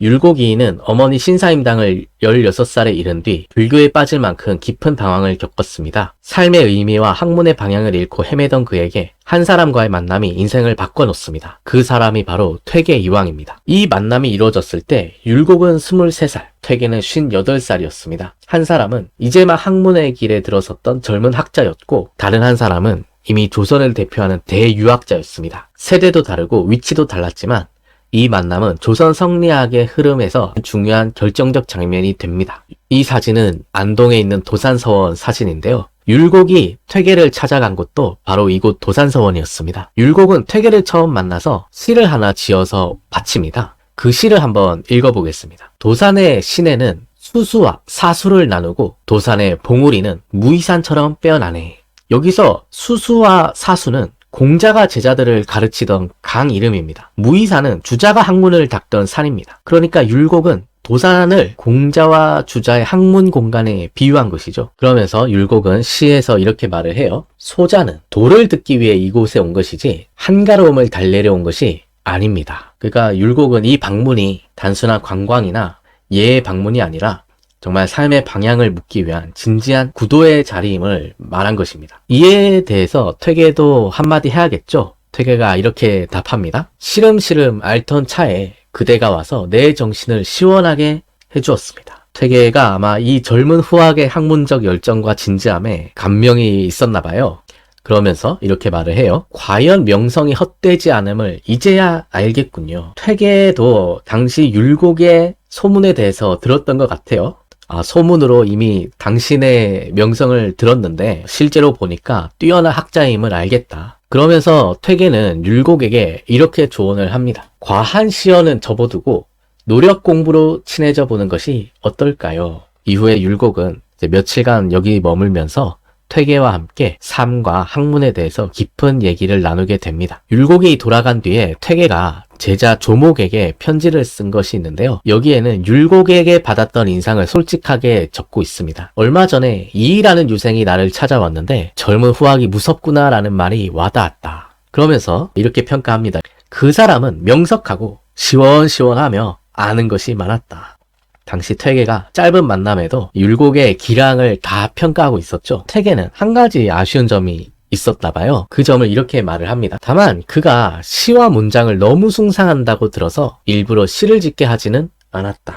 율곡이는 어머니 신사임당을 16살에 이른 뒤 불교에 빠질 만큼 깊은 방황을 겪었습니다. 삶의 의미와 학문의 방향을 잃고 헤매던 그에게 한 사람과의 만남이 인생을 바꿔놓습니다. 그 사람이 바로 퇴계 이황입니다. 이 만남이 이루어졌을 때 율곡은 23살, 퇴계는 58살이었습니다. 한 사람은 이제 막 학문의 길에 들어섰던 젊은 학자였고, 다른 한 사람은 이미 조선을 대표하는 대유학자였습니다. 세대도 다르고 위치도 달랐지만 이 만남은 조선 성리학의 흐름에서 중요한 결정적 장면이 됩니다. 이 사진은 안동에 있는 도산서원 사진인데요. 율곡이 퇴계를 찾아간 곳도 바로 이곳 도산서원이었습니다. 율곡은 퇴계를 처음 만나서 시를 하나 지어서 바칩니다. 그 시를 한번 읽어보겠습니다. 도산의 시내는 수수와 사수를 나누고 도산의 봉우리는 무이산처럼 빼어나네. 여기서 수수와 사수는 공자가 제자들을 가르치던 강 이름입니다. 무이산은 주자가 학문을 닦던 산입니다. 그러니까 율곡은 도산을 공자와 주자의 학문 공간에 비유한 것이죠. 그러면서 율곡은 시에서 이렇게 말을 해요. 소자는 도를 듣기 위해 이곳에 온 것이지 한가로움을 달래려 온 것이 아닙니다. 그러니까 율곡은 이 방문이 단순한 관광이나 예의 방문이 아니라 정말 삶의 방향을 묻기 위한 진지한 구도의 자리임을 말한 것입니다. 이에 대해서 퇴계도 한마디 해야겠죠? 퇴계가 이렇게 답합니다. 시름시름 앓던 차에 그대가 와서 내 정신을 시원하게 해주었습니다. 퇴계가 아마 이 젊은 후학의 학문적 열정과 진지함에 감명이 있었나 봐요. 그러면서 이렇게 말을 해요. 과연 명성이 헛되지 않음을 이제야 알겠군요. 퇴계도 당시 율곡의 소문에 대해서 들었던 것 같아요. 소문으로 이미 당신의 명성을 들었는데 실제로 보니까 뛰어난 학자임을 알겠다. 그러면서 퇴계는 율곡에게 이렇게 조언을 합니다. 과한 시연은 접어두고 노력 공부로 친해져 보는 것이 어떨까요? 이후에 율곡은 이제 며칠간 여기 머물면서 퇴계와 함께 삶과 학문에 대해서 깊은 얘기를 나누게 됩니다. 율곡이 돌아간 뒤에 퇴계가 제자 조목에게 편지를 쓴 것이 있는데요. 여기에는 율곡에게 받았던 인상을 솔직하게 적고 있습니다. 얼마 전에 이이라는 유생이 나를 찾아왔는데 젊은 후학이 무섭구나라는 말이 와닿았다. 그러면서 이렇게 평가합니다. 그 사람은 명석하고 시원시원하며 아는 것이 많았다. 당시 퇴계가 짧은 만남에도 율곡의 기량을 다 평가하고 있었죠. 퇴계는 한 가지 아쉬운 점이 있었나 봐요. 그 점을 이렇게 말을 합니다. 다만 그가 시와 문장을 너무 숭상한다고 들어서 일부러 시를 짓게 하지는 않았다.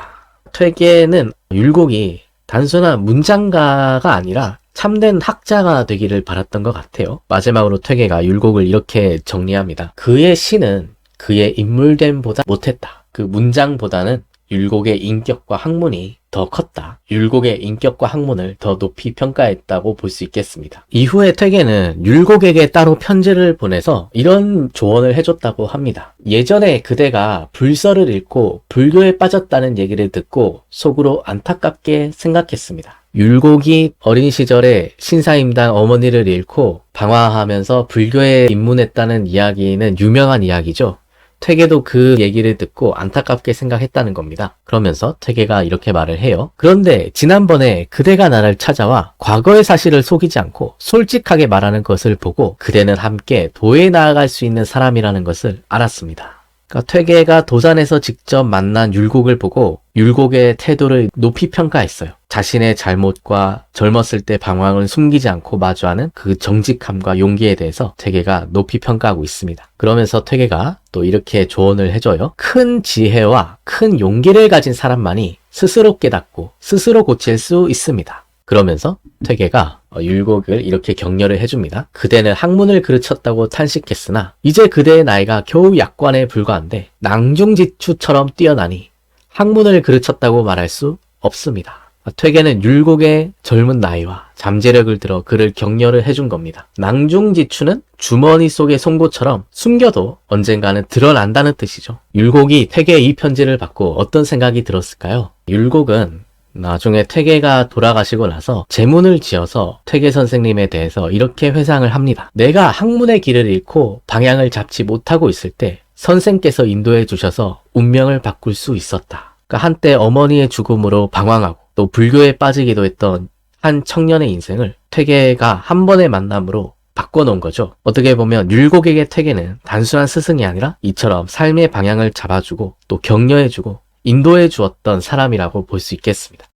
퇴계는 율곡이 단순한 문장가가 아니라 참된 학자가 되기를 바랐던 것 같아요. 마지막으로 퇴계가 율곡을 이렇게 정리합니다. 그의 시는 그의 인물됨보다 못했다. 그 문장보다는 율곡의 인격과 학문이 더 컸다. 율곡의 인격과 학문을 더 높이 평가했다고 볼 수 있겠습니다. 이후에 퇴계는 율곡에게 따로 편지를 보내서 이런 조언을 해줬다고 합니다. 예전에 그대가 불서를 읽고 불교에 빠졌다는 얘기를 듣고 속으로 안타깝게 생각했습니다. 율곡이 어린 시절에 신사임당 어머니를 잃고 방황하면서 불교에 입문했다는 이야기는 유명한 이야기죠. 퇴계도 그 얘기를 듣고 안타깝게 생각했다는 겁니다. 그러면서 퇴계가 이렇게 말을 해요. 그런데 지난번에 그대가 나를 찾아와 과거의 사실을 속이지 않고 솔직하게 말하는 것을 보고 그대는 함께 도에 나아갈 수 있는 사람이라는 것을 알았습니다. 그러니까 퇴계가 도산에서 직접 만난 율곡을 보고 율곡의 태도를 높이 평가했어요. 자신의 잘못과 젊었을 때 방황을 숨기지 않고 마주하는 그 정직함과 용기에 대해서 퇴계가 높이 평가하고 있습니다. 그러면서 퇴계가 또 이렇게 조언을 해줘요. 큰 지혜와 큰 용기를 가진 사람만이 스스로 깨닫고 스스로 고칠 수 있습니다. 그러면서 퇴계가 율곡을 이렇게 격려를 해줍니다. 그대는 학문을 그르쳤다고 탄식했으나 이제 그대의 나이가 겨우 약관에 불과한데 낭중지추처럼 뛰어나니 학문을 그르쳤다고 말할 수 없습니다. 퇴계는 율곡의 젊은 나이와 잠재력을 들어 그를 격려를 해준 겁니다. 낭중지추는 주머니 속의 송곳처럼 숨겨도 언젠가는 드러난다는 뜻이죠. 율곡이 퇴계의 이 편지를 받고 어떤 생각이 들었을까요? 율곡은 나중에 퇴계가 돌아가시고 나서 제문을 지어서 퇴계 선생님에 대해서 이렇게 회상을 합니다. 내가 학문의 길을 잃고 방향을 잡지 못하고 있을 때 선생께서 인도해 주셔서 운명을 바꿀 수 있었다. 그러니까 한때 어머니의 죽음으로 방황하고 또 불교에 빠지기도 했던 한 청년의 인생을 퇴계가 한 번의 만남으로 바꿔놓은 거죠. 어떻게 보면 율곡에게 퇴계는 단순한 스승이 아니라 이처럼 삶의 방향을 잡아주고 또 격려해주고 인도해 주었던 사람이라고 볼 수 있겠습니다.